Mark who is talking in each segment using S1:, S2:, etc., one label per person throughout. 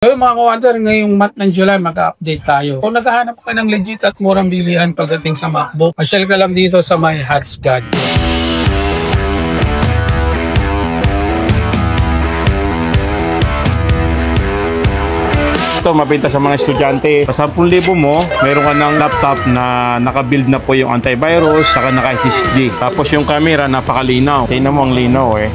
S1: So mga ka-wonder, ngayong month ng July, mag-update tayo. Kung naghahanap ka ng legit at murang bilihan pagdating sa MacBook, pasyal ka lang dito sa may Hotchkiss.
S2: Ito, mabenta sa mga estudyante. Sa 10,000 mo, meron ka ng laptop na naka-build na po yung antivirus, saka naka-SSD. Tapos yung camera, napakalinaw. Tingnan mo ang linaw eh.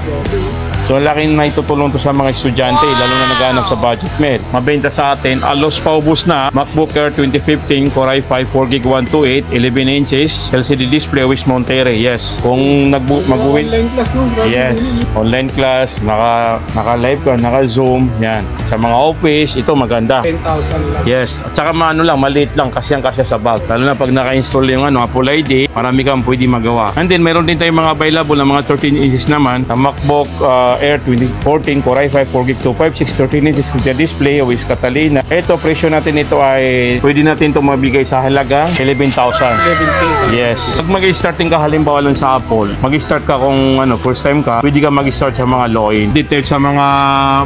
S2: So, laking na itutulong to sa mga estudyante, lalo na naghahanap sa budget med. Mabenta sa atin, alos paubos na, MacBook Air 2015, Core i5, 4GB 128, 11 inches, LCD display with Monterey. Yes. Kung mag-uwi,
S1: Online class no?
S2: yes. Online class, naka-live ka, naka-zoom, yan. Sa mga office, ito maganda.
S1: 10,000 lang.
S2: Yes. At saka maliit lang, kasyang-kasya sa bag. Lalo na pag naka-install yung Apple ID, marami kang pwede magawa. And then, meron din tayong mga available na mga 13 inches naman, na MacBook Air 2014, Core i5, 4GB 256, 13 inches with display with Catalina. Ito, presyo natin ito ay pwede natin ito mabigay sa halagang 11,000.
S1: 11K.
S2: Yes. Pag mag-starting ka halimbawa lang sa Apple, mag-start ka kung first time ka, pwede ka mag-start sa mga low-end. Detail sa mga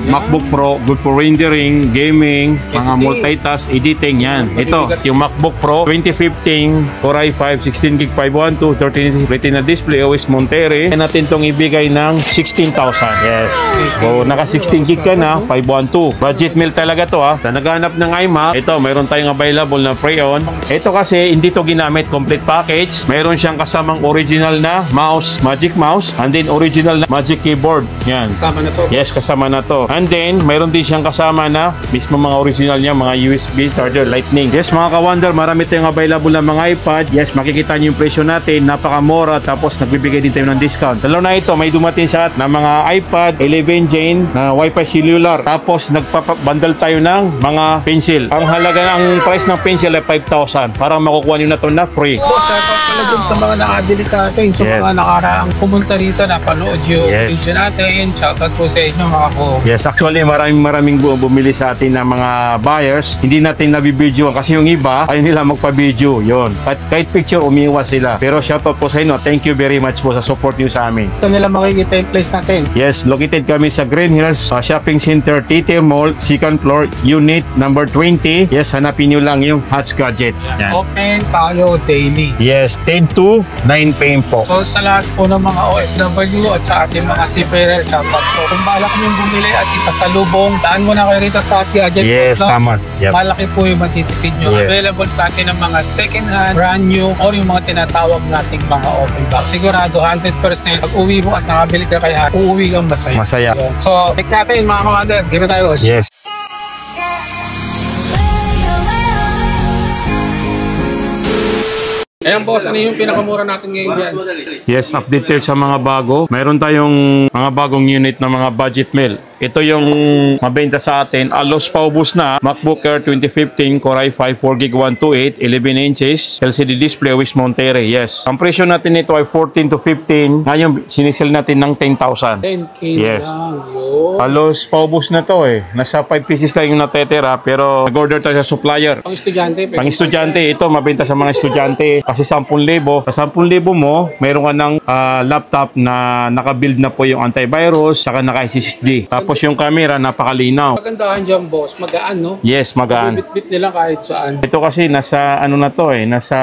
S2: MacBook Pro, good for rendering, gaming, mga multitask, editing yan. Ito, yung MacBook Pro 2015, Core i5, 16GB 512, 13 inches Retina display, OS Monterey. Kaya natin itong ibigay ng 16,000. Yes. So, naka 16 gig ka na, 512. Budget meal talaga to ha. Sa naghahanap ng iMac, ito, mayroon tayong available na Freon. Ito kasi, hindi to ginamit complete package. Mayroon siyang kasamang original na mouse, Magic Mouse, and then original na Magic Keyboard. Yan.
S1: Kasama na to.
S2: Yes, kasama na to. And then, mayroon din siyang kasama na mismo mga original niya, mga USB charger, Lightning. Yes, mga ka-wonder, marami tayong available na mga iPad. Yes, makikita niyo yung presyo natin, napakamura, tapos nagbibigay din tayo ng discount. Lalo na ito, may dumating sa at na mga iPad 11 Gen na Wi-Fi cellular. Tapos nagpapabundle tayo ng mga pencil. Ang halaga ng price ng pencil ay 5,000. Parang makukuha niyo na ito na free.
S1: Boss, pala dun sa mga nakabili sa atin, sa mga nakaraang pumunta rito, napanood yung video natin. Shoutout po sa inyo mga ko.
S2: Yes, actually maraming bumili sa atin ng mga buyers. Hindi natin nabibidyo kasi yung iba ayaw nila magpa-video. Yun. At kahit picture, umiwas sila. Pero shoutout po sa inyo. Thank you very much po sa support niyo sa amin.
S1: Ito nila makikita yung place natin.
S2: Yes, located kami sa Green Hills Shopping Center, TT Mall, 2nd floor, unit number 20. Yes, hanapin nyo lang yung Hotch Gadget. Yan.
S1: Open tayo daily.
S2: Yes, 10 to 9 PM po.
S1: So sa lahat po ng mga OFW at sa ating mga seafarer, shoutout po. Kung balak nyo bumili at ipasalubong, daan mo na kayo rito sa Hotch Gadget.
S2: Yes, tama. Yep.
S1: Malaki po yung matitipid nyo.
S2: Yes.
S1: Available sa atin ng mga second hand, brand new, or yung mga tinatawag nating mga open box. Sigurado 100% pag uwi mo at nakabili ka kaya uuwi kang masaya.
S2: Masaya.
S1: So, check natin mga ka-wonder. Give it tayo.
S2: Yes.
S1: Ayan boss, ano yung pinakamura natin ngayon yan?
S2: Yes, updated sa mga bago. Mayroon tayong mga bagong unit na mga budget meal. Ito yung mabenta sa atin. Alos paubos na. MacBook Air 2015, Core i5, 4GB 128, 11 inches, LCD display with Monterey. Yes. Ang presyo natin nito ay 14 to 15. Ngayon, sinisell natin ng 10,000.
S1: 10K
S2: Yes.
S1: lang. Yun.
S2: Alos paubos na to eh. Nasa 5 pieces lang yung natetera pero nag-order tayo sa supplier.
S1: Pang estudyante.
S2: Pang estudyante, ito mabenta sa mga estudyante kasi 10,000. Sa 10,000 mo, mayroon ka ng laptop na naka-build na po yung antivirus, saka naka-SSD. Tapos yung camera, napakalinaw.
S1: Magandahan dyan boss, magaan no?
S2: Yes, magaan.
S1: Bit-bit nila kahit saan.
S2: Ito kasi nasa na to eh, nasa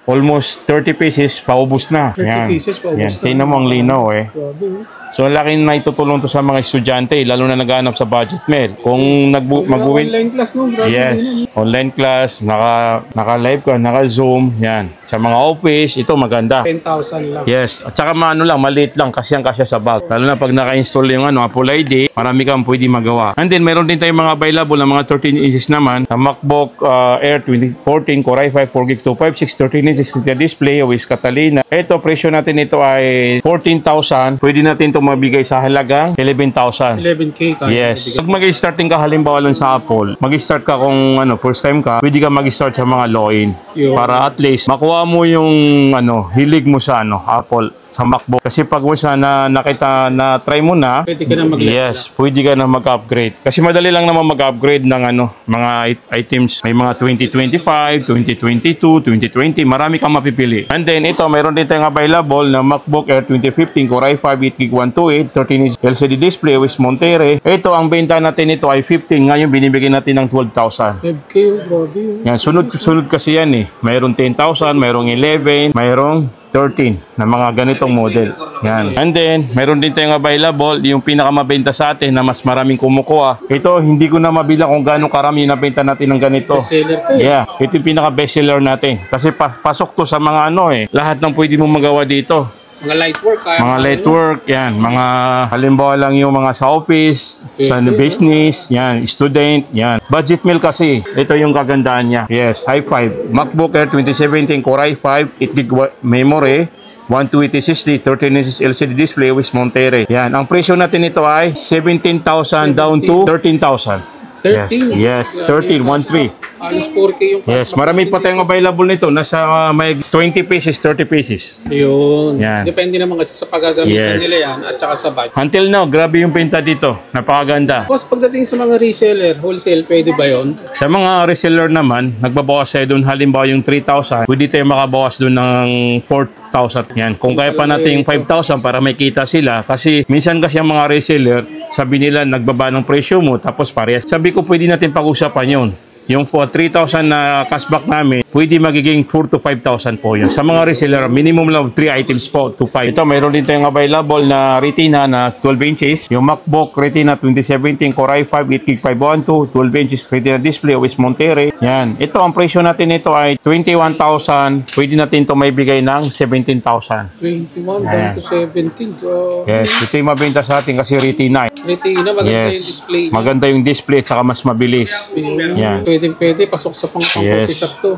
S2: almost 30 pieces, paubos na.
S1: 30 pieces, paubos na.
S2: Tingnan mo ang linaw eh.
S1: Grabe.
S2: So, laking na itutulong to sa mga estudyante, lalo na naghahanap sa budget med. Kung mag-uwi,
S1: Online class no? Grabe.
S2: yes, online class, naka-live ka, naka-zoom, yan. Sa mga office, ito maganda.
S1: 10,000 lang.
S2: Yes, at saka maliit lang, kasyang-kasya sa bag. Lalo na pag naka-install yung Apple ID, marami kang pwede magawa. And then, meron din tayong mga available na mga 13 inches naman, na MacBook Air 2014, Core i5, 4GB 256, 13 inches with display with Catalina. Ito, presyo natin ito ay 14,000. Pwede natin ito mabigay sa halagang 11,000.
S1: 11K tayo.
S2: Yes. Pag mag-starting ka halimbawa lang sa Apple, mag-start ka kung first time ka, pwede ka mag-start sa mga low-end. Para at least makuha mo yung hilig mo sa Apple. sa MacBook. Kasi pag once na nakita na try mo na,
S1: Pwede ka na mag-level
S2: yes, pwede ka na mag-upgrade. Kasi madali lang naman mag-upgrade ng mga items. May mga 2025, 2022, 2020, marami kang mapipili. And then ito, mayroon din tayong available na MacBook Air 2015 Core i5 8GB 128 13-inch LCD display with Monterey. Ito, ang benta natin ito ay 15. Ngayon, binibigyan natin ng 12,000.
S1: 5K, grabe yun.
S2: Yan, sunod kasi yan eh. Mayroon 10,000, mayroong 11, mayroong 13 na mga ganitong model. Yan. And then, mayroon din tayong available, yung pinakamabenta sa atin na mas maraming kumukuha. Ito, hindi ko na mabilang kung gaano karami na benta natin ng ganito.
S1: Bestseller to.
S2: Yeah, ito yung pinaka bestseller natin. Kasi pasok to sa mga lahat ng pwede mong magawa dito.
S1: Mga light work.
S2: Mga light work, yan. Mga halimbawa lang yung mga sa office, sa business, yan. Student, yan. Budget meal kasi. Ito yung kagandahan niya. Yes, i5. MacBook Air 2017 Core i5, 8GB memory, 128 SSD, 13-inch LCD display with Monterey. Yan. Ang presyo natin ito ay 17,000 down to 13,000.
S1: 13?
S2: Yes, 13, 13.
S1: Alos 4K yung
S2: Yes, marami pa tayong available nito. Nasa may 20 pieces, 30 pieces.
S1: Yun.
S2: Yan.
S1: Depende naman kasi sa paggagamitan
S2: Yes.
S1: nila yan at saka sa budget.
S2: Until now, grabe yung benta dito. Napakaganda.
S1: Boss, pagdating sa mga reseller, wholesale, pwede ba yun?
S2: Sa mga reseller naman, nagbabawas tayo doon. Halimbawa yung 3,000, pwede tayo makabawas doon ng 4,000. Yan. Kung kaya pa natin yung 5,000 para may kita sila. Kasi minsan kasi ang mga reseller, sabi nila nagbaba ng presyo mo, tapos parehas. Sabi ko pwede natin pag-usapan yun. Yung 3,000 na cashback namin, pwede magiging 4 to 5,000 po yun. Sa mga reseller, minimum lang 3 items po to 5. Ito, mayroon din tayong available na Retina na 12 inches. Yung MacBook Retina 2017 Core i5 8GB 512, 12 inches Retina display with Monterey. Yan. Ito, ang presyo natin ito ay 21,000. Pwede natin ito may bigay ng 17,000.
S1: 21 down to 17.
S2: Yes, ito yung mabenta sa atin kasi Retina.
S1: Retina, maganda yung
S2: Yes,
S1: display.
S2: maganda yung display at saka mas mabilis. Yan.
S1: Pwede, pasok sa pang-coffee shop to.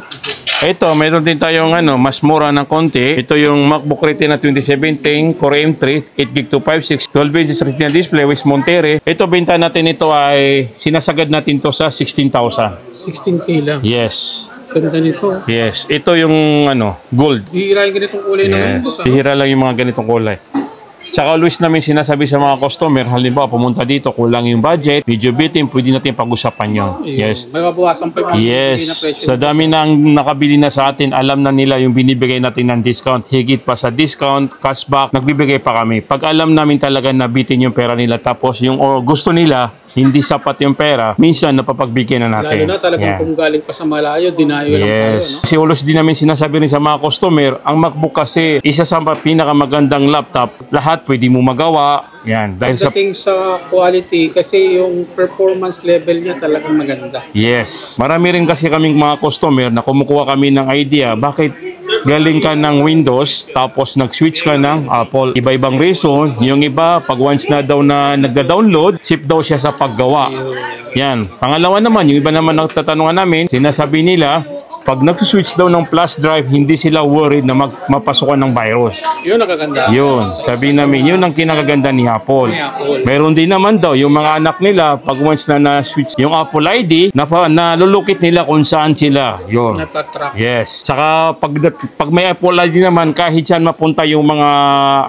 S2: Ito, mayroon din tayong mas mura ng konti. Ito yung MacBook Retina 2017 Core M3 8GB 256 12 inches Retina display with Monterey. Ito, benta natin ito ay sinasagad natin to sa 16,000.
S1: 16K lang.
S2: Yes.
S1: Ganda nito.
S2: Yes. Ito yung gold.
S1: Bihira yung ganitong kulay naman,
S2: Yes.
S1: boss.
S2: Bihira lang yung mga ganitong kulay. Tsaka always namin sinasabi sa mga customer, halimbawa pumunta dito, kulang yung budget, medyo bitin, pwede natin pag-usapan yun. Yes.
S1: May mabawasan pa yung
S2: Yes.
S1: na presyo.
S2: Sa dami nang nakabili na sa atin, alam na nila yung binibigay natin ng discount. Higit pa sa discount, cashback, nagbibigay pa kami. Pag alam namin talaga na bitin yung pera nila, tapos yung gusto nila, hindi sapat yung pera, minsan napapagbigyan na natin.
S1: Lalo na talagang
S2: Yan.
S1: kung galing pa sa malayo, dinayo lang tayo. No?
S2: Yes. Kasi ulos din namin sinasabi rin sa mga customer, ang MacBook kasi isa sa pinakamagandang laptop, lahat pwede mo magawa. Yan. Dahil sa
S1: Pagdating sa quality, kasi yung performance level niya talagang maganda.
S2: Yes. Marami rin kasi kaming mga customer na kumukuha kami ng idea, bakit galing ka ng Windows tapos nag-switch ka ng Apple. Iba-ibang reason. Yung iba, pag once na daw na nagda-download, ship daw siya sa paggawa. Yan. Pangalawa naman, yung iba naman nagtatanungan namin, sinasabi nila, pag nag-switch daw ng flash drive, hindi sila worried na mapasukan ng virus.
S1: Yun nakaganda.
S2: Yun, sabi namin, yun ang kinakaganda ni Apple. Meron din naman daw, yung mga anak nila, pag once na na-switch yung Apple ID, nalulukit nila kung saan sila. Yun.
S1: Natatrack.
S2: Yes. Saka pag may Apple ID naman, kahit saan mapunta yung mga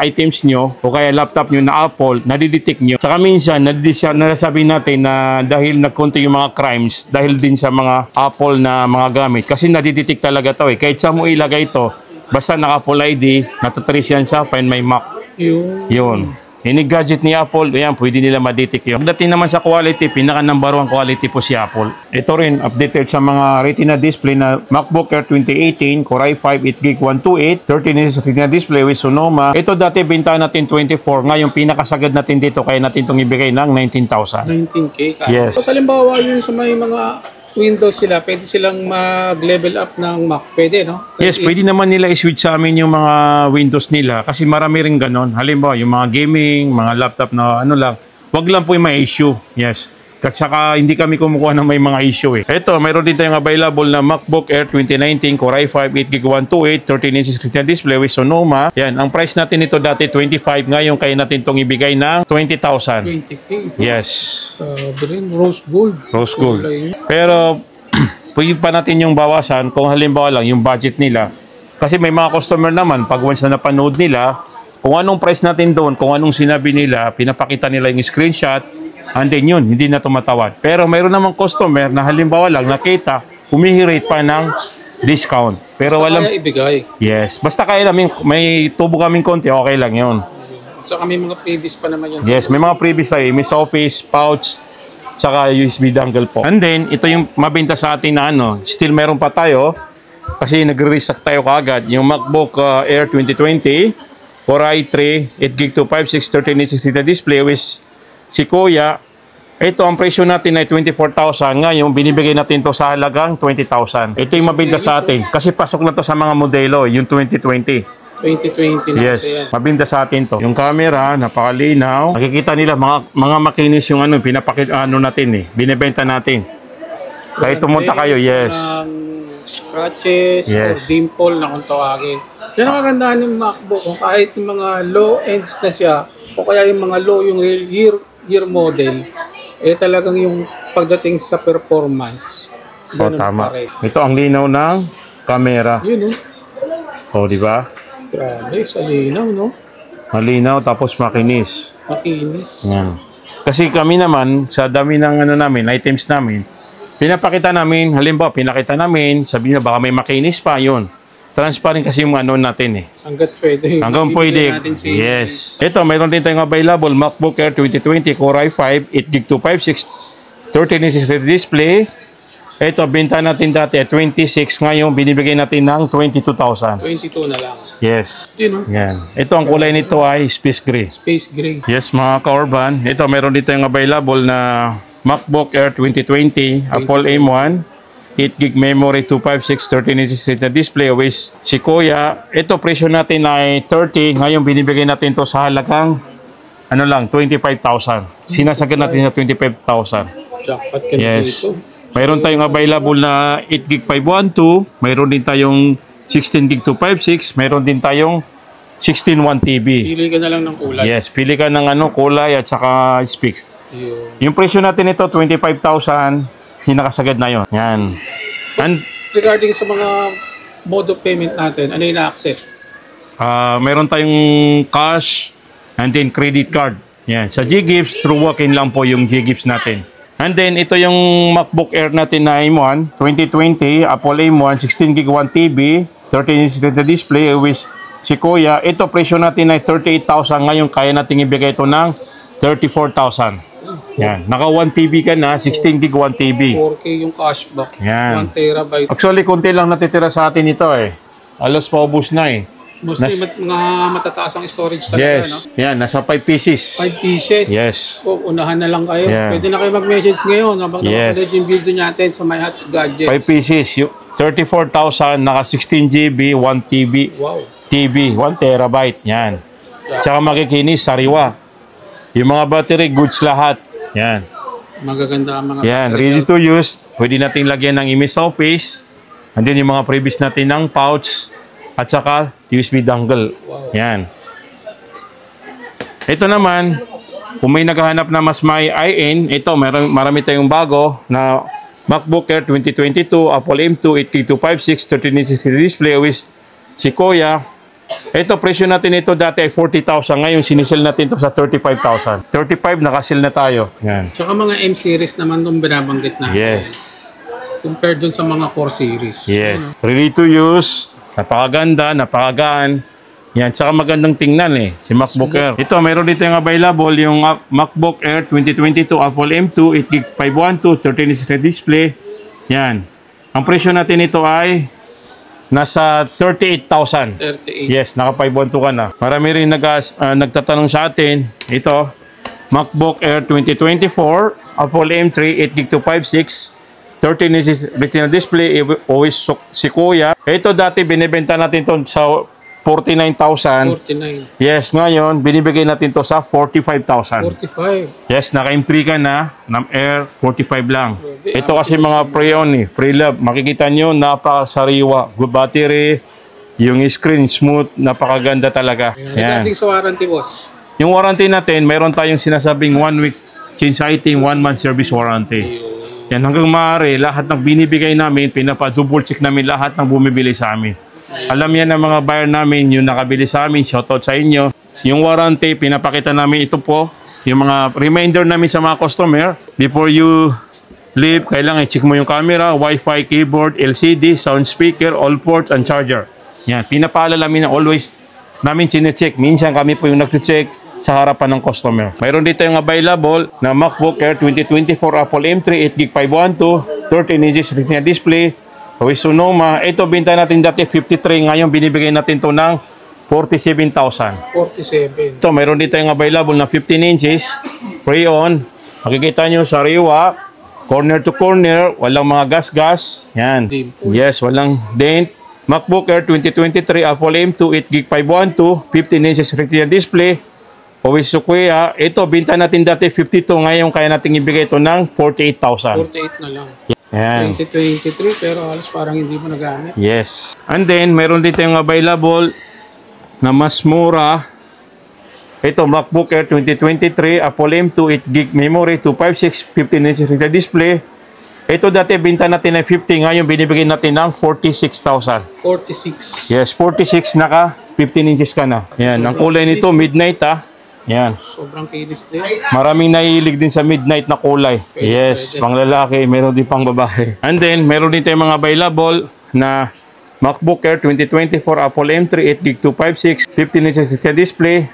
S2: items nyo, o kaya laptop nyo na Apple, nadidetect nyo. Saka minsan, nasasabi natin na dahil nagkunti yung mga crimes, dahil din sa mga Apple na mga gamit. Kasi nadidetect talaga to eh. Kahit saan mo ilagay to, basta naka-Apple ID, natatrace yan sa Find My Mac. Yun. Any gadget ni Apple, ayan, pwede nila ma-detect yun. Pagdating naman sa quality, pinaka number 1 quality po si Apple. Ito rin, updated sa mga Retina display na MacBook Air 2018, Core i5 8GB 128, 13 inches Retina display with Sonoma. Ito dati bintahan natin 24, ngayon pinakasagad natin dito, kaya natin itong ibigay ng 19,000.
S1: 19K.
S2: Yes.
S1: So, halimbawa yun sa may mga Windows sila, pwede silang mag-level up ng Mac. Pwede, no?
S2: Yes, pwede naman nila i-switch sa amin yung mga Windows nila kasi marami rin ganon. Halimbawa, yung mga gaming, mga laptop na lang, wag lang po yung may issue. Yes. At saka hindi kami kumukuha ng may mga issue eh. Ito, mayroon din tayong available na MacBook Air 2019 Core i5 8GB 128 13 inches Retina display with Sonoma. Yan, ang price natin ito dati 25, ngayon kaya natin itong ibigay ng 20,000.
S1: 20K.
S2: Yes.
S1: Rin, rose gold.
S2: Rose gold. Pero pwede pa natin yung bawasan kung halimbawa lang yung budget nila. Kasi may mga customer naman, pag once na napanood nila, Kung anong price natin doon, kung anong sinabi nila, pinapakita nila yung screenshot, and then yun, hindi na tumatawad. Pero mayroon namang customer na halimbawa lang nakita, humihirit pa ng discount. Pero
S1: Basta
S2: walang...
S1: kaya ibigay.
S2: Yes. Basta kaya namin, may tubo kaming konti, okay lang yun.
S1: So kami mga previous pa naman yan.
S2: Yes, may mga previous tayo. May Office, pouch, saka USB dongle po. And then, ito yung mabenta sa atin na ano, still meron pa tayo. Kasi nagre-restock tayo kaagad. Yung MacBook Air 2020, Core i3, 8GB to 5.6, 13-inch display with si Kuya. Ito, ang presyo natin ay 24,000. Ngayon, binibigay natin to sa halagang 20,000. Ito yung mabenta sa atin. Kasi pasok na to sa mga modelo, yung 2020.
S1: 2020 na
S2: Yes,
S1: kasi yan.
S2: mabinda sa atin to. Yung camera, napakalinaw. Nakikita nila, mga makinis yung ano, natin eh. Binibenta natin. Kahit pumunta kayo, yes.
S1: Scratches or
S2: Yes.
S1: dimple na kung tawagin. Yan ang kagandahan ng MacBook. Kung kahit yung mga low ends na siya, o kaya yung mga low, yung year model, eh talagang yung pagdating sa performance.
S2: O,
S1: ganun
S2: tama.
S1: pa rin.
S2: Ito ang linaw ng camera.
S1: Yun, no?
S2: O, di ba?
S1: Grabe, sa linaw, no?
S2: Malinaw, tapos makinis.
S1: Makinis.
S2: Yan. Kasi kami naman, sa dami ng ano namin, items namin, pinapakita namin, halimbawa, pinakita namin, sabi na baka may makinis pa, yun. Transparent kasi yung ano natin eh.
S1: Hanggat pwede.
S2: Hanggang
S1: Bibigyan
S2: pwede.
S1: natin si-
S2: Yes. Ito, mayroon din tayong available MacBook Air 2020 Core i5, 8GB to 5.6, 13-inch display. Ito, benta natin dati at 26. Ngayon, binibigay natin ng 22,000.
S1: 22 na lang.
S2: Yes.
S1: Yun, no?
S2: Yan. Ito, ang kulay nito ay Space Gray.
S1: Space gray.
S2: Yes, mga ka-urban. Ito, meron dito yung available na MacBook Air 2020, Apple M1, 8GB memory, 256, 13-inch display with si Kuya. Ito, presyo natin ay 30. Ngayon, binibigay natin to sa halagang ano lang, 25,000. Sinasagad natin na 25,000.
S1: Jackpot ka
S2: Yes.
S1: dito.
S2: Mayroon tayong available na 8GB 512. Mayroon din tayong 16GB 256. Mayroon din tayong 16 1TB.
S1: Pili ka na lang ng kulay.
S2: Yes, pili ka ng ano, kulay at saka specs.
S1: Yun.
S2: Yung presyo natin ito, 25,000. Sinakasagad na yon. Yan. And
S1: Regarding sa mga mode of payment natin, ano yung na-accept?
S2: meron tayong cash and then credit card. Yan. Sa G-Gifts, through walk-in lang po yung G-Gifts natin. And then, ito yung MacBook Air natin na M1, 2020, Apple M1, 16GB 1TB, 13-inch display with si Kuya. Ito, presyo natin ay 38,000. Ngayon, kaya natin ibigay ito ng 34,000. Yan. Naka 1TB ka na, 16GB 1TB.
S1: 4K yung cashback.
S2: Yan.
S1: 1 terabyte.
S2: Actually, konti lang natitira sa atin ito eh. Alos paubos na eh.
S1: Mostly mga matataas ang storage talaga, no?
S2: Yes. Yan, nasa 5 pieces.
S1: 5 pieces.
S2: Yes.
S1: O, unahan na lang kayo.
S2: Yeah.
S1: Pwede na kayo mag-message ngayon habang
S2: Yes.
S1: napapanood yung video natin sa My Hats
S2: 5
S1: Gadgets.
S2: pieces. 34,000, naka 16GB, 1TB.
S1: Wow.
S2: TB, 1 terabyte. Yan. Tsaka makikinis, sariwa. Yung mga battery, goods lahat. Yan.
S1: Magaganda ang mga
S2: Yan,
S1: battery
S2: ready
S1: health.
S2: to use. Pwede natin lagyan ng MS Office. And then yung mga previous natin ng pouch. At saka USB dongle.
S1: Wow.
S2: Yan. Ito naman, kung may naghahanap na mas may IN, ito, marami tayong bago na MacBook Air 2022, Apple M2, 8GB256, 13-inch display with si Kuya. Ito, presyo natin ito dati ay 40,000. Ngayon, sinisell natin ito sa 35,000. 35, nakasil na tayo. Yan.
S1: Tsaka mga M-series naman nung binabanggit natin.
S2: Yes.
S1: Compared dun sa mga core series.
S2: Yes. Ready to use. Napakaganda, napakagaan. Yan, tsaka magandang tingnan eh, si MacBook Air. Ito, mayroon dito yung available, yung MacBook Air 2022 Apple M2, 8GB 512, 13-inch display. Yan. Ang presyo natin ito ay nasa 38,000.
S1: 38.
S2: Yes, naka 512 ka na. Marami rin nagtatanong sa atin. Ito, MacBook Air 2024, Apple M3, 8GB 256, 13-inch retina display, always si Kuya. Ito dati binibenta natin to sa 49,000.
S1: 49.
S2: Yes, ngayon binibigay natin to sa 45,000.
S1: 45.
S2: Yes, naka M3 ka na, ng Air 45 lang.
S1: Grabe,
S2: Ito kasi mga pre-on eh, pre-love. Makikita nyo, napakasariwa. Good battery, yung screen smooth, napakaganda talaga. Yan.
S1: Regarding sa warranty, boss.
S2: Yung warranty natin, mayroon tayong sinasabing 1 week change item, 1 month service warranty. Yan, hanggang maaari, lahat ng binibigay namin, pinapa-double check namin lahat ng bumibili sa amin. Alam yan ng mga buyer namin, yung nakabili sa amin, shoutout sa inyo. Yung warranty, pinapakita namin ito po. Yung mga reminder namin sa mga customer. Before you leave, kailangan i-check mo yung camera, Wi-Fi, keyboard, LCD, sound speaker, all ports, and charger. Yan, pinapaalala namin na always namin chine-check. Minsan kami po yung nag-check sa harapan ng customer. Mayroon dito yung available na MacBook Air 2024 Apple M3, 8GB 512, 13 inches Retina display, with Sonoma. Ito, binta natin dati 53, ngayon binibigay natin to ng 47,000.
S1: 47.
S2: Ito, mayroon dito yung available na 15 inches, Rayon. Makikita nyo sa riwa, corner to corner, walang mga gas-gas. Yan. Yes, walang dent. MacBook Air 2023 Apple M2, 8GB 512, 15 inches Retina display, Huawei Sequoia. Ito, binta natin dati 52, ngayon kaya natin ibigay ito ng 48,000.
S1: 48 na lang.
S2: Yan.
S1: 2023 pero halos parang hindi mo nagamit.
S2: Yes. And then, mayroon dito yung available na mas mura. Ito, MacBook Air 2023, Apple M2, 8GB memory, 256, 15 inches Retina display. Ito dati, binta natin ng 50, ngayon binibigay natin ng 46,000.
S1: 46.
S2: Yes, 46 naka 15 inches ka na. Yan, ang kulay nito, midnight Yan.
S1: Sobrang kinis din.
S2: Maraming nahilig din sa midnight na kulay. Yes, pang lalaki, meron din pang babae. And then, meron din tayong mga available na MacBook Air 2024 Apple M3, 8GB 256, 15 inches display.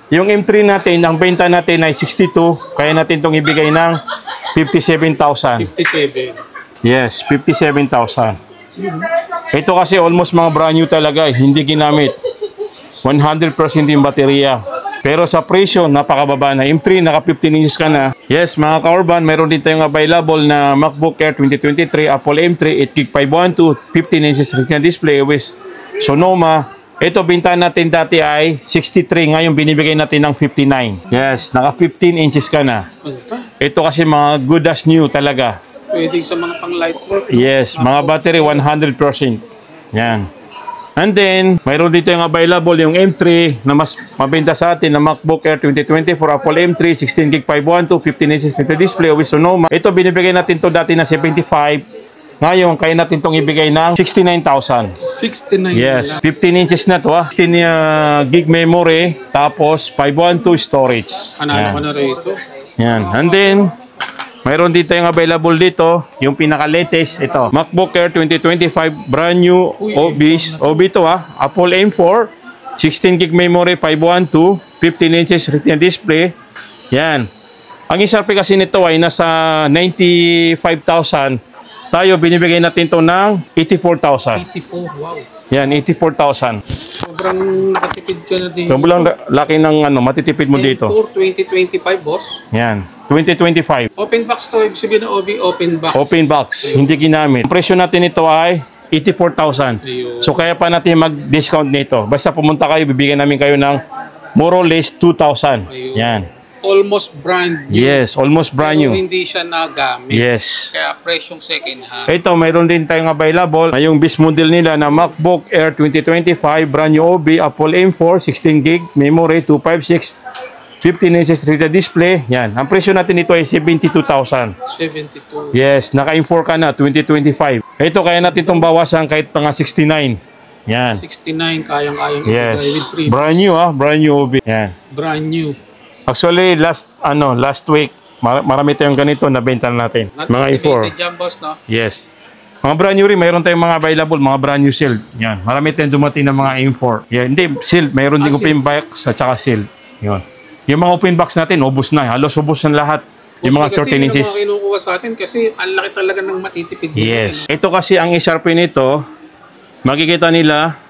S2: Yung M3 natin, ang benta natin ay 62, kaya natin itong ibigay ng 57,000.
S1: 57.
S2: Yes, 57,000. Ito kasi almost mga brand new talaga, hindi ginamit. 100% yung baterya. Pero sa presyo, napakababa na. M3, naka 15 inches ka na. Yes, mga ka-urban, mayroon din tayong available na MacBook Air 2023, Apple M3, 8GB 512, 15 inches Retina display with Sonoma. Ito, bintahan natin dati ay 63. Ngayon, binibigay natin ng 59. Yes, naka 15 inches ka na. Ito kasi mga good as new talaga.
S1: Pwede sa mga pang light work.
S2: Yes, mga battery 100%. Yan. And then, mayroon dito yung available yung M3 na mas mabenta sa atin na MacBook Air 2024 Apple M3, 16GB 512, 15 inches display with Sonoma. Ito, binibigay natin to dati na 75. Ngayon, kaya natin itong ibigay ng 69,000.
S1: 69.
S2: Yes, 15 inches na to 16 gig memory, tapos 512 storage.
S1: Analo ko na rito.
S2: Yan. And then, mayroon dito yung available dito, yung pinaka-latest, ito. MacBook Air 2025, brand new OB to Apple M4, 16 gig memory, 512, 15 inches Retina display. Yan. Ang SRP kasi nito ay nasa 95,000. Tayo, binibigay natin to ng 84,000.
S1: 84, wow.
S2: Yan, 84,000.
S1: Sobrang nakatipid ka na dito.
S2: Sobrang laki ng matitipid mo dito.
S1: M4 2025, boss.
S2: Yan, 2025.
S1: Open box to, ibig sabihin na open box.
S2: Open box, hindi ginamit. Ang presyo natin ito ay 84,000. So kaya pa natin mag-discount nito. Basta pumunta kayo, bibigyan namin kayo ng more or less 2,000. Yan.
S1: Almost brand new.
S2: Yes, almost brand new.
S1: Pero hindi siya nagamit.
S2: Yes.
S1: Kaya presyong second hand.
S2: Ito, mayroon din tayong available na yung base model nila na MacBook Air 2025, brand new OB, Apple M4, 16 gig memory, 256, 15 inches Retina display. Yan. Ang presyo natin ito ay 72,000.
S1: 72.
S2: Yes, naka-M4 ka na, 2025. Ito, kaya natin itong bawasan kahit mga 69. Yan.
S1: 69, kayang-kayang
S2: Yes.
S1: ibigay with free.
S2: Brand new brand new OB. Yan.
S1: Brand new.
S2: Actually, last week, marami tayong ganito na benta natin. Mga
S1: Activated
S2: i4.
S1: dyan, boss, no?
S2: Yes. Mga brand new rin, mayroon tayong mga available, mga brand new sealed. Yan. Marami tayong dumating ng mga M4. Yan. Hindi, sealed. Mayroon din open box at saka sealed. Yan. Yung mga open box natin, ubos na. Halos ubos na lahat. Yung mga 13 inches.
S1: Kasi yung mga kinukuha sa atin kasi ang laki talaga ng matitipid.
S2: Yes. Ito kasi ang SRP nito, makikita nila,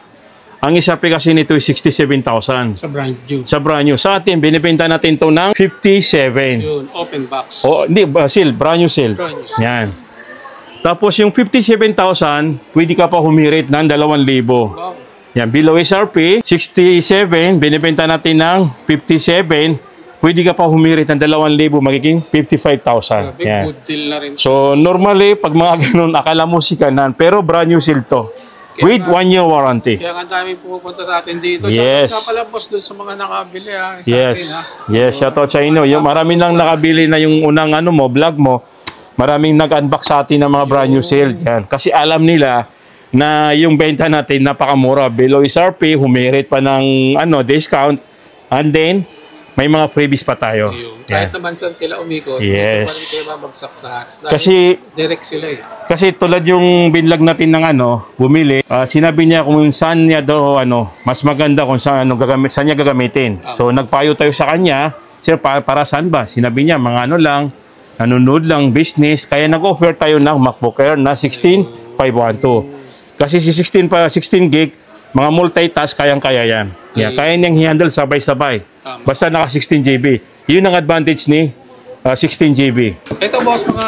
S2: ang SRP kasi nito ay 67,000.
S1: Sa brand new.
S2: Sa brand new. Sa atin, binibenta natin ito ng 57.
S1: Yun, open box.
S2: O, hindi, seal. Brand new seal.
S1: Brand new seal.
S2: Yan. Tapos yung 57,000, pwede ka pa humirit ng 2,000.
S1: Wow.
S2: Yan, below SRP, 67, binibenta natin ng 57, pwede ka pa humirit ng 2,000, magiging 55,000.
S1: Big
S2: Yan.
S1: good deal na rin.
S2: So, normally, pag mga ganun, akala mo sikanan, pero brand new seal to. With 1 year warranty.
S1: Kaya ang daming pumupunta sa atin dito.
S2: Yes.
S1: Shoutout ka pala, boss, dun sa mga nakabili, ha? Sa
S2: Yes.
S1: atin, ha?
S2: Yes, shoutout sa inyo. Yung marami nang nakabili na yung unang vlog mo. Maraming nag-unbox sa atin ng mga brand new sale. Yan. Kasi alam nila na yung benta natin napakamura. Below SRP, humirit pa ng discount. And then, may mga freebies pa tayo.
S1: Kahit naman saan sila umikot,
S2: Yes.
S1: hindi pa rin kayo babagsak sa hats. Dahil
S2: Kasi,
S1: direct sila eh.
S2: kasi tulad yung binlag natin ng bumili, sinabi niya kung saan niya daw, mas maganda kung saan, saan niya gagamitin. So, nagpayo tayo sa kanya, sir, para saan ba? Sinabi niya, mga lang, nanonood lang, business, kaya nag-offer tayo ng MacBook Air na 16512. Kasi si 16 gig, mga multitask, kayang-kaya yan. Kaya niyang i-handle sabay-sabay. Basta naka 16 GB. Yun ang advantage ni 16 GB.
S1: Ito boss, mga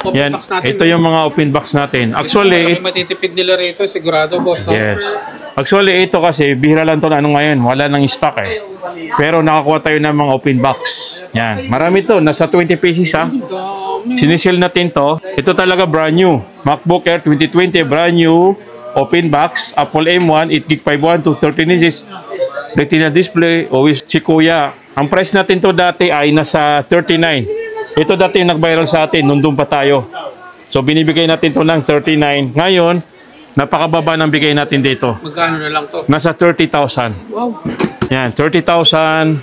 S1: open
S2: Yan,
S1: box natin.
S2: ito yung mga open box natin. Actually,
S1: Malaki matitipid nila rito, sigurado boss. No?
S2: yes. Actually, ito kasi, bihira lang ito na ngayon. Wala nang stock eh. Pero nakakuha tayo ng mga open box. Yan. Marami to. Nasa 20 pieces ha.
S1: Dami.
S2: Sinisil natin to. Ito talaga brand new. MacBook Air 2020, brand new. Open box. Apple M1, 8GB 512, 13 inches. Retina display. Always si Kuya. Ang price natin to dati ay nasa 39. Ito dati yung nag-viral sa atin. Nandun pa tayo. So binibigay natin to ng 39. Ngayon, napakababa ng bigay natin dito.
S1: Magkano na lang to?
S2: Nasa 30,000.
S1: Wow.
S2: Yan, 30,000.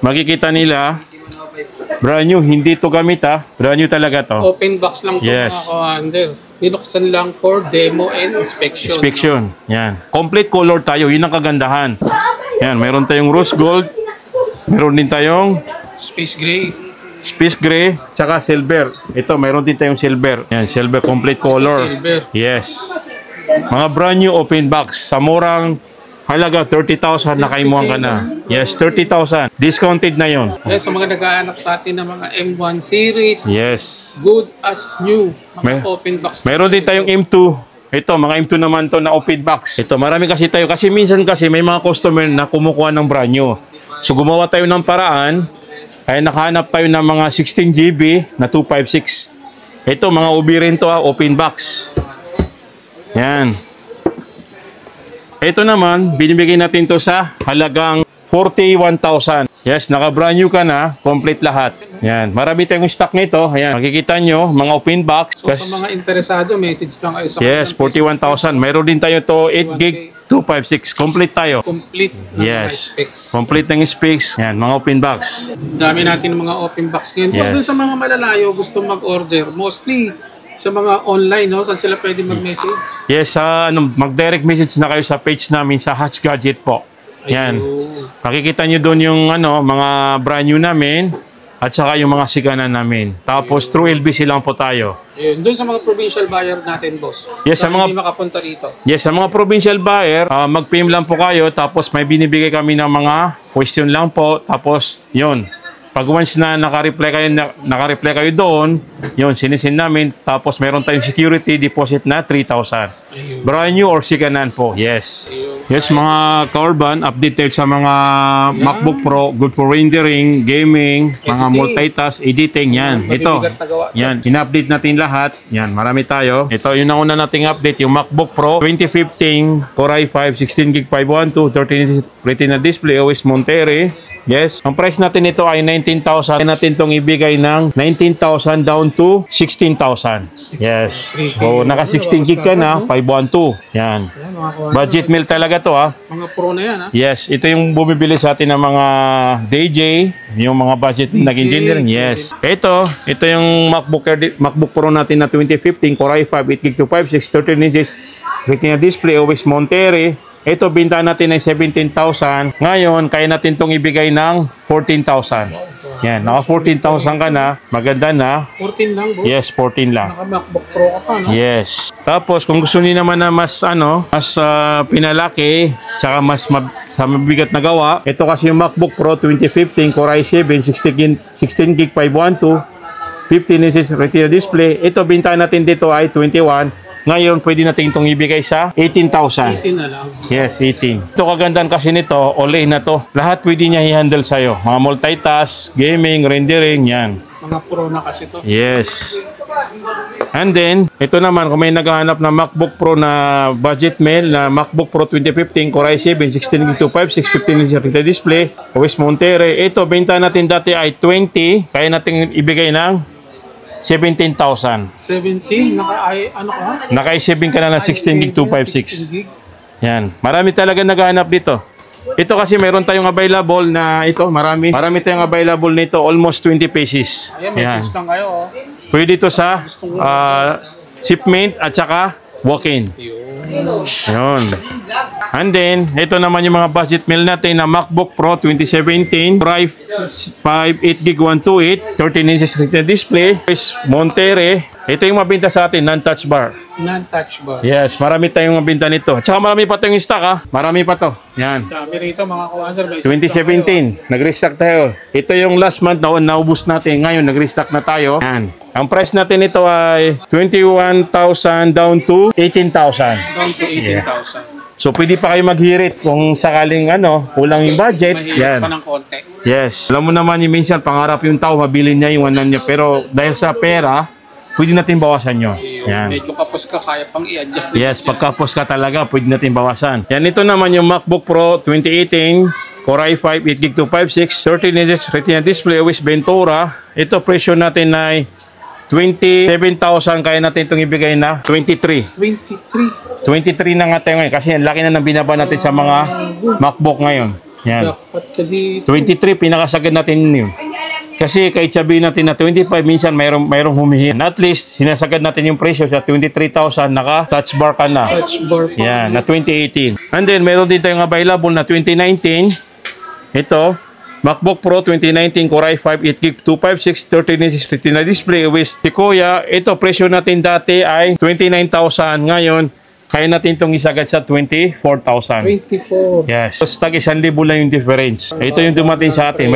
S2: Makikita nila. Brand new, hindi to gamit ha. Brand new talaga to.
S1: Open box lang to
S2: Yes.
S1: mga ka-handle. Binuksan lang for demo and inspection.
S2: Inspection. Yan. Complete color tayo. Yun ang kagandahan. Yan, meron tayong rose gold. Meron din tayong
S1: Space gray.
S2: space gray, tsaka silver. Ito, meron din tayong silver. Yan, silver complete color.
S1: Silver.
S2: Yes. Mga brand new open box. Sa murang halaga 30,000 na kaimuhan ka na. Yes, 30,000. Discounted na yon.
S1: Kaya sa mga nag-aanap sa atin ng mga M1 series,
S2: Yes.
S1: good as new. Mga
S2: May-
S1: open box.
S2: Meron din tayong M2. Ito, mga M2 naman to na open box. Ito, marami kasi tayo. Kasi minsan kasi may mga customer na kumukuha ng brand new. So, gumawa tayo ng paraan. Ay nakahanap tayo ng mga 16 GB na 256. Ito, mga ubi rin to, open box. Yan. Ito naman, binibigay natin to sa halagang 41,000. Yes, naka-brand new ka na, complete lahat. Yan, marami tayong stock nito. Ayan, makikita nyo, mga open box.
S1: So, sa mga interesado, message lang kayo sa
S2: Yes, 41,000. Mayroon din tayo to 8 gig 256. Complete tayo.
S1: complete ng mga
S2: Yes.
S1: specs.
S2: Complete ng specs. Yan, mga open box.
S1: Dami natin ng mga open box ngayon.
S2: Yes.
S1: Yes. Doon sa mga malalayo, gusto mag-order, mostly sa mga online, no? Saan sila pwede mag-message?
S2: Yes, mag-direct message na kayo sa page namin sa Hatch Gadget po. Yan.
S1: Ayun.
S2: Makikita nyo doon yung mga brand new namin at saka yung mga siganan namin. Tapos through LBC lang po tayo.
S1: Ayun. Doon sa mga provincial buyer natin, boss.
S2: Yes, sa mga-
S1: hindi makapunta rito.
S2: Yes, sa mga provincial buyer, mag-PM lang po kayo tapos may binibigay kami ng mga question lang po. Tapos, yun. Pag once na naka-reply kayo doon, yun, sinisin namin. Tapos meron tayong security deposit na 3,000.
S1: Ayun.
S2: Brand new or siganan po. Yes.
S1: Ayun.
S2: Yes, mga Kaurban, updated sa mga MacBook Pro, good for rendering, gaming, mga
S1: Editing.
S2: multitask, editing, yan. Ito,
S1: Mabibigat na gawa.
S2: yan, in-update natin lahat. Yan, marami tayo. Ito, yung nauna nating update, yung MacBook Pro 2015, Core i5, 16GB 512, 13 Retina display, OS Monterey. Yes, ang price natin ito ay 19,000. Kaya natin itong ibigay ng 19,000 down to 16,000. Yes. So, naka 16 gig ka na, 512. Yan.
S1: Ayan, mga kawan.
S2: Budget meal talaga to ha.
S1: Mga pro na yan, ha?
S2: Yes, ito yung bumibili sa atin ng mga DJ, yung mga budget nag-engineering. Yes. Ito yung MacBook Pro natin na 2015, Core i5, 8GB 256, 13 inches, Retina display, OS Monterey. Ito, binta natin ay 17,000. Ngayon, kaya natin itong ibigay ng 14,000. Yan, naka 14,000 ka na. Maganda na.
S1: 14 lang, boss.
S2: Yes, 14 lang.
S1: Naka-MacBook Pro ka pa, no?
S2: Yes. Tapos kung gusto niyo naman na mas pinalaki, tsaka sa mabigat na gawa, ito kasi yung MacBook Pro 2015 Core i7 16GB 512, 15 inches Retina display. Ito bintahan natin dito ay 21. Ngayon pwede natin itong ibigay sa 18,000.
S1: 18 na lang.
S2: Yes, 18. Ito kagandahan kasi nito, all-in na to. Lahat pwede niya i-handle sa'yo. Mga multitask, gaming, rendering, yan.
S1: Mga pro na kasi to.
S2: Yes. And then, ito naman, kung may naghahanap na MacBook Pro na budget mail, na MacBook Pro 2015, Core i7, 16GB 256, 15 inch Retina display, OS Monterey. Ito, benta natin dati ay 20, kaya natin ibigay ng 17,000.
S1: 17? Ano ka?
S2: Naka-i7 ka na ng 16GB 256.
S1: 16 gig.
S2: Yan. Marami talaga naghahanap dito. Ito kasi meron tayong available na ito, marami tayong available nito, almost 20 pieces.
S1: Ayan, message lang kayo. Oh.
S2: Pwede ito sa shipment at saka walk-in. Yun. And then, ito naman yung mga budget meal natin na MacBook Pro 2017, Core i5 8GB 128, 13 inches retina display, Monterey. Ito yung mabinta sa atin, non-touch bar.
S1: Non-touch bar.
S2: Yes, marami tayong mabinta nito. Tsaka marami pa tayong stock ha. Marami pa to. Yan.
S1: Dami rito mga commander.
S2: 2017, nag-restock tayo. Ito yung last month na naubos natin. Ngayon, nag-restock na tayo. Yan. Ang price natin ito ay 21,000 down to 18,000.
S1: Down to 18,000.
S2: So, pwede pa kayo maghirit kung sakaling kulang yung budget.
S1: Mahirap
S2: Yan.
S1: pa ng konti.
S2: Yes. Alam mo naman yung minsan, pangarap yung tao, mabili niya yung one niya. Pero dahil sa pera, pwede natin bawasan yun. Yan.
S1: Medyo kapos ka, kaya pang i-adjust.
S2: Yes, pagkapos ka talaga, pwede natin bawasan. Yan, ito naman yung MacBook Pro 2018, Core i5, 8GB 256, 13 inches retina display with Ventura. Ito, presyo natin ay 27,000, kaya natin itong ibigay na 23. 23 na nga tayo ngayon kasi ang laki na ng binaba natin sa mga MacBook ngayon. Yan.
S1: Dapat ka di...
S2: 23, pinakasagad natin yun. Kasi kahit sabihin natin na 25, minsan mayroong humihin. At least, sinasagad natin yung presyo sa 23,000, naka-touch bar ka na.
S1: Touch bar pa.
S2: Yan, na 2018. And then, meron din tayong available na 2019. Ito, MacBook Pro 2019 Core i5 8GB 256 13 inches retina display with Sequoia. Ito, presyo natin dati ay 29,000. Ngayon, kaya natin itong isagad sa 24,000.
S1: 24.
S2: Yes. So, tag 1,000 lang yung difference. Ito yung dumating sa atin.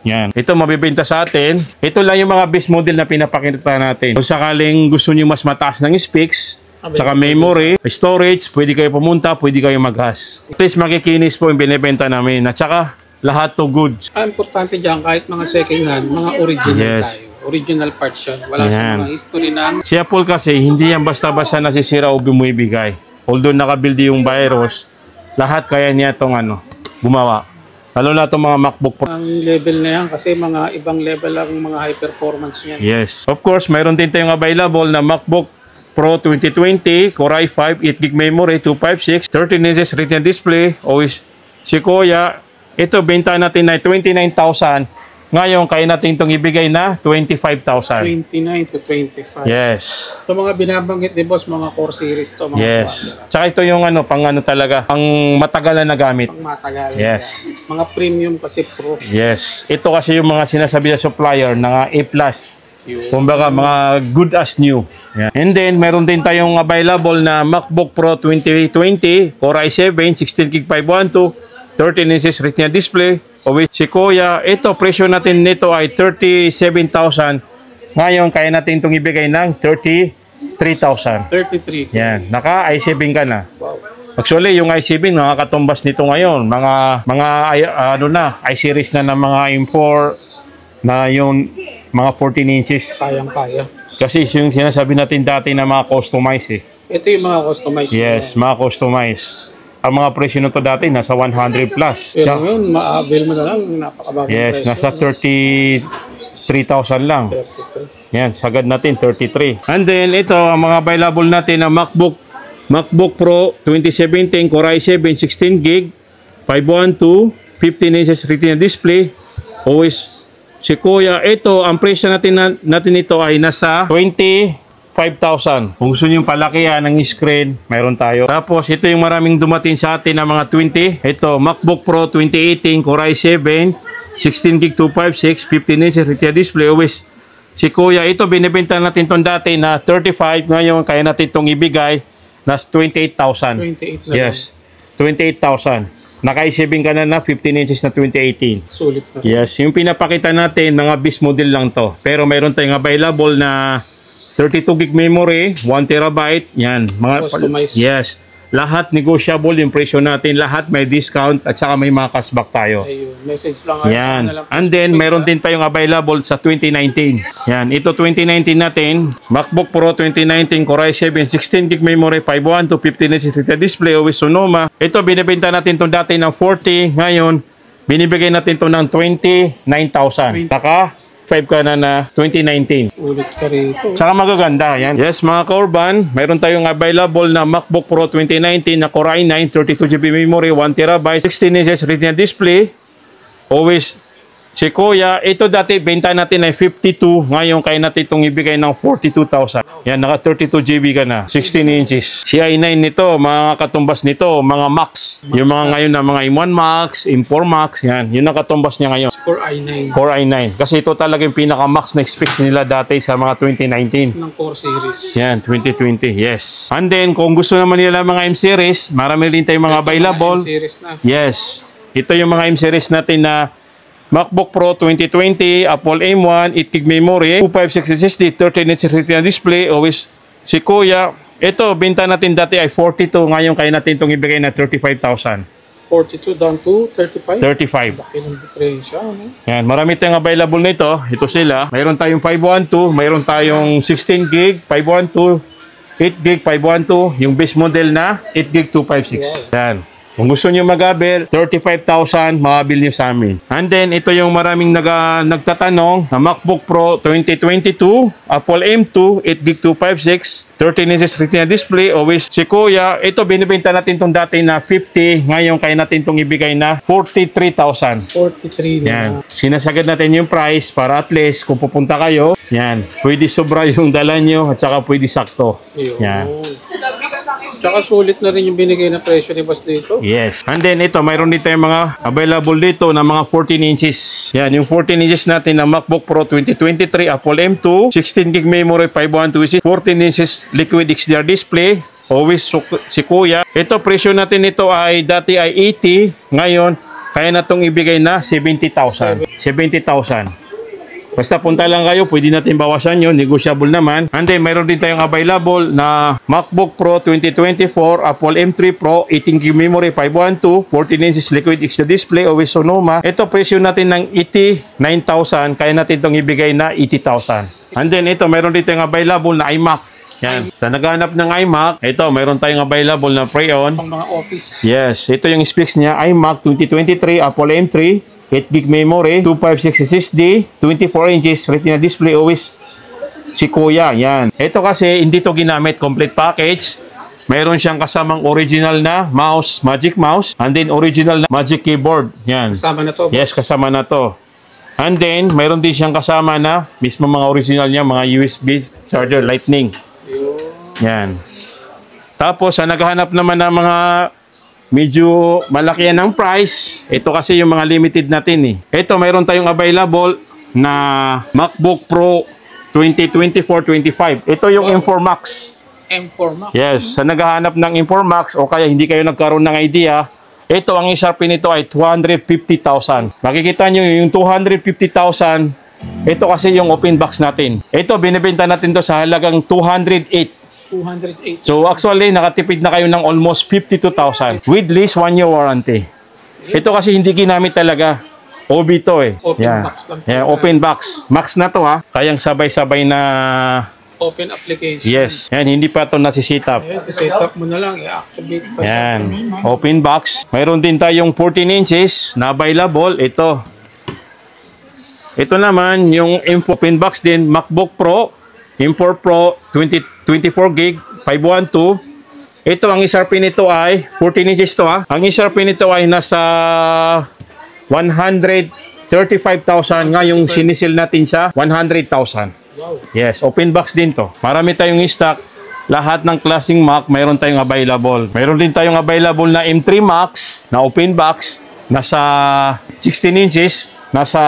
S2: Yan. Ito mabibenta sa atin. Ito lang yung mga base model na pinapakita natin. Kung sakaling gusto nyo mas mataas ng specs, saka memory, storage, pwede kayo pumunta, pwede kayo mag-has. At least makikinis po yung binibenta namin. At saka, lahat to goods.
S1: Ang importante dyan, kahit mga second hand, mga original tayo. Original parts yun. Wala siyang mga history ng...
S2: Si Apple kasi, hindi yan basta-basta nasisira o bumibigay. Although nakabuild yung virus, lahat kaya niya itong gumawa. Lalo na itong mga MacBook Pro.
S1: Ang level na yan kasi mga ibang level ang mga high performance niyan.
S2: Yes. Of course, mayroon din tayong available na MacBook Pro 2020, Core i5, 8GB memory, 256, 13 inches retina display, OS Sequoia. Ito, benta natin na 29,000. Ngayon, kaya natin itong ibigay na 25,000.
S1: 29 to 25.
S2: Yes.
S1: Ito mga binabanggit ni boss, mga core series to. Mga
S2: Yes. Tsaka ito yung pang talaga, pang matagalan na gamit.
S1: Pang matagal.
S2: Yes.
S1: Mga premium kasi pro.
S2: Yes. Ito kasi yung mga sinasabi sa supplier na A+. Kumbaga, mga good as new. Yeah. And then, meron din tayong available na MacBook Pro 2020, Core i7, 16GB 512, 13 inches retina display, with Sequoia. Ito, presyo natin nito ay 37,000. Ngayon, kaya natin itong ibigay ng 33,000.
S1: 33.
S2: Yan. Naka i7 ka na.
S1: Wow.
S2: Actually, yung i7, nakakatumbas nito ngayon. Mga i-series na ng mga M4 na yung mga 14 inches.
S1: Kayang-kaya.
S2: Kasi yung sinasabi natin dati na mga customized eh.
S1: Ito yung mga customized.
S2: Yes, mga customized. Ang mga presyo nito dati nasa 100 plus.
S1: Pero ngayon, ma-avail mo na lang, napakabagong
S2: Yes,
S1: presyo.
S2: nasa 33,000 lang.
S1: 33.
S2: Yan, sagad natin 33. And then ito, ang mga available natin na MacBook Pro 2017 Core i7 16GB 512 15 inches retina display, OS Sequoia. Ito, ang presyo natin ito ay nasa 25,000. Kung gusto nyo yung palakihan ng screen, mayroon tayo. Tapos, ito yung maraming dumating sa atin na mga 20. Ito, MacBook Pro 2018 Core i7, 16GB 256, 15 inches retina display, OS Sequoia. Ito, binibenta natin itong dati na 35. Ngayon, kaya natin itong ibigay na 28,000.
S1: 28 na
S2: Yes, 28,000. Naka-i7 ka na 15 inches na 2018.
S1: Sulit na.
S2: Yes, yung pinapakita natin, mga base model lang to. Pero mayroon tayong available na 32GB memory, 1TB, yan. Mga
S1: Customized.
S2: Yes. Lahat negotiable yung presyo natin, lahat may discount at saka may mga cashback tayo.
S1: Ayun, message lang.
S2: Yan. And then meron din tayong available sa 2019. Yan, ito 2019 natin, MacBook Pro 2019 Core i7 16GB memory, 512 15 inches display with Sonoma. Ito binibenta natin to dati ng 40, ngayon binibigay natin to ng 29,000. Naka 5 ka na 2019.
S1: Ulit ka rito.
S2: Saka magaganda yan. Yes, mga kaurban, mayroon tayong available na MacBook Pro 2019 na Core i9, 32GB memory, 1TB, 16 inches Retina display. Always si Kuya, ito dati benta natin ay 52, ngayon kaya natin itong ibigay ng 42,000. Yan, naka 32GB ka na, 16 inches. Si i9 nito, mga katumbas nito, mga Max. Yung mga ngayon na mga M1 Max, M4 Max, yan. Yun ang katumbas niya ngayon.
S1: Core i9
S2: Core i9. Kasi ito talaga yung pinaka-max na specs nila dati sa mga 2019.
S1: ng Core series.
S2: Yan, 2020, yes. And then, kung gusto naman nila mga M-series, marami rin tayong mga available.
S1: Series na.
S2: Yes. Ito yung mga M-series natin na MacBook Pro 2020, Apple M1, 8GB memory, 256 SSD, 13-inch Retina display, always si Kuya. Ito, binta natin dati ay 42, ngayon kaya natin itong ibigay na 35,000.
S1: 42 down to 35.
S2: 35.
S1: Laki ng diferensya, ano?
S2: Yan, marami tayong available nito. Ito sila. Mayroon tayong 512, mayroon tayong 16GB, 512, 8GB, 512, yung base model na 8GB 256. Yan. Kung gusto nyo mag-abel, 35,000, ma-abil nyo sa amin. And then, ito yung maraming nagtatanong na MacBook Pro 2022, Apple M2, 8GB 256, 13 inches Retina display, always si Kuya. Ito, binibenta natin itong dati na 50, ngayon kaya natin itong ibigay na 43,000.
S1: 43 na.
S2: Yan. Sinasagad natin yung price para at least kung pupunta kayo, yan, pwede sobra yung dala nyo at saka pwede sakto.
S1: Yun.
S2: Yan.
S1: Tsaka sulit na rin yung binigay na presyo ni Boss dito.
S2: Yes. And then ito, mayroon dito yung mga available dito na mga 14 inches. Yan, yung 14 inches natin na MacBook Pro 2023, Apple M2, 16GB memory, 512, 14 inches liquid XDR display. Always si Kuya. Ito, presyo natin ito ay dati ay 80, ngayon kaya na itong ibigay na 70,000. 70,000. Basta punta lang kayo, pwede natin bawasan yun, negotiable naman. And then, mayroon din tayong available na MacBook Pro 2024, Apple M3 Pro, 18GB memory, 512, 14 inches liquid XDR display, always Sonoma. Ito, presyo natin ng 89,000, kaya natin itong ibigay na 80,000. And then, ito, mayroon din tayong available na iMac. Yan. Sa naghahanap ng iMac, ito, mayroon tayong available na Freon.
S1: Pang mga office.
S2: Yes, ito yung specs niya, iMac 2023, Apple M3, 8GB memory, 256 SSD, 24 inches Retina display, always si Kuya. Yan. Ito kasi hindi to ginamit complete package. Mayroon siyang kasamang original na mouse, Magic Mouse, and then original na Magic Keyboard. Yan.
S1: Kasama na to.
S2: Yes, kasama na to. And then mayroon din siyang kasama na mismo mga original niya, mga USB charger Lightning. Yan. Tapos sa naghahanap naman ng mga medyo malaki yan ang price. Ito kasi yung mga limited natin eh. Ito, mayroon tayong available na MacBook Pro 2024-25. Ito yung M4 Max.
S1: M4 Max.
S2: Yes, sa naghahanap ng M4 Max o kaya hindi kayo nagkaroon ng idea, ito ang isarpin nito ay 250,000. Makikita nyo yung 250,000, ito kasi yung open box natin. Ito, binibenta natin to sa halagang 208.
S1: 208.
S2: So actually, nakatipid na kayo ng almost 52,000 with least 1 year warranty. Ito kasi hindi ginamit talaga. OB to eh.
S1: Open
S2: Yan.
S1: box lang.
S2: Yan, open box. Max na to ha. Kayang sabay-sabay na...
S1: Open application.
S2: Yes. Yan, hindi pa to nasisitap.
S1: Yes, set up mo na lang. I-activate pa.
S2: Yan. Open box. Mayroon din tayong 14 inches na available. Ito. Ito naman, yung open box din, MacBook Pro, M4 Pro, 24GB, 512. Ito, ang isarpin nito ay, 14 inches to ha. Ang isarpin nito ay nasa 135,000. Ngayong sinisil natin sa 100,000.
S1: Wow.
S2: Yes, open box din to. Marami tayong stock. Lahat ng klaseng Mac, mayroon tayong available. Mayroon din tayong available na M3 Max, na open box, nasa 16 inches, nasa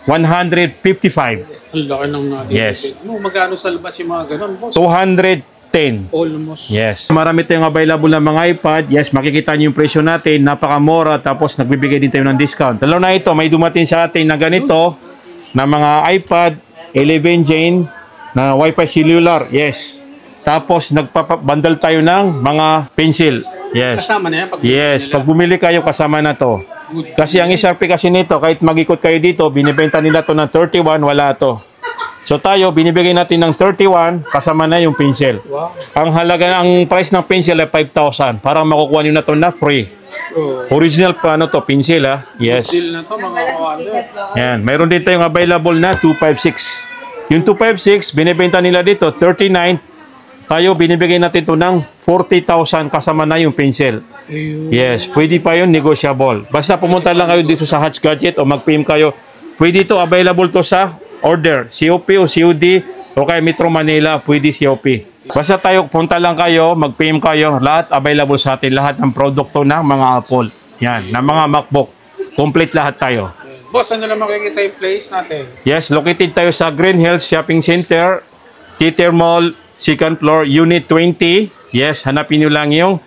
S2: 155.
S1: Ang laki ng natin.
S2: Yes.
S1: Ano, magkano sa labas yung mga ganun, boss?
S2: 210.
S1: Almost.
S2: Yes. Marami tayong available na mga iPad. Yes, makikita niyo yung presyo natin. Napakamura. Tapos nagbibigay din tayo ng discount. Lalo na ito, may dumating sa atin na ganito, na mga iPad 11 Gen na Wi-Fi cellular. Yes. Tapos nagpapabundle tayo ng mga pencil. Yes.
S1: Kasama na yan? Pag
S2: Yes, pag bumili kayo, kasama na to. Kasi ang SRP kasi nito, kahit mag-ikot kayo dito, binibenta nila to ng 31, wala to. So tayo, binibigay natin ng 31, kasama na yung pencil.
S1: Wow.
S2: Ang halaga, ang price ng pencil ay 5,000. Para makukuha nyo na to na free. Original pa ano to, pencil ha. Yes.
S1: Deal na to mga kawander.
S2: Yan. Mayroon din tayong available na 256. Yung 256, binibenta nila dito 39. Tayo binibigay natin to ng 40,000 kasama na yung pencil. Yes, pwede pa yun, negotiable. Basta pumunta lang kayo dito sa Hatch Gadget o mag-PM kayo. Pwede to, available to sa order, COP o COD o kaya Metro Manila, pwede COP. Basta tayo, punta lang kayo, mag-PM kayo, lahat available sa atin, lahat ng produkto ng mga Apple. Yan, ng mga MacBook. Complete lahat tayo.
S1: Boss, ano lang makikita yung place natin?
S2: Yes, located tayo sa Green Hills Shopping Center, Theater Mall, second floor, Unit 20. Yes, hanapin nyo lang yung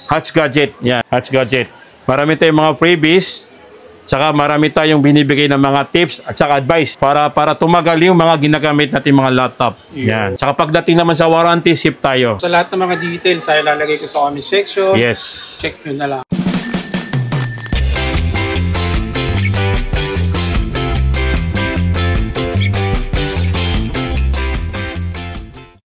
S2: Hatch Gadget. Yan, Hatch Gadget. Marami tayong mga freebies. Tsaka marami tayong binibigay ng mga tips at saka advice para tumagal yung mga ginagamit natin mga laptop. Yan. Tsaka pagdating naman sa warranty, ship tayo.
S1: Sa lahat ng mga details ay lalagay ko sa comment section.
S2: Yes.
S1: Check nyo na lang.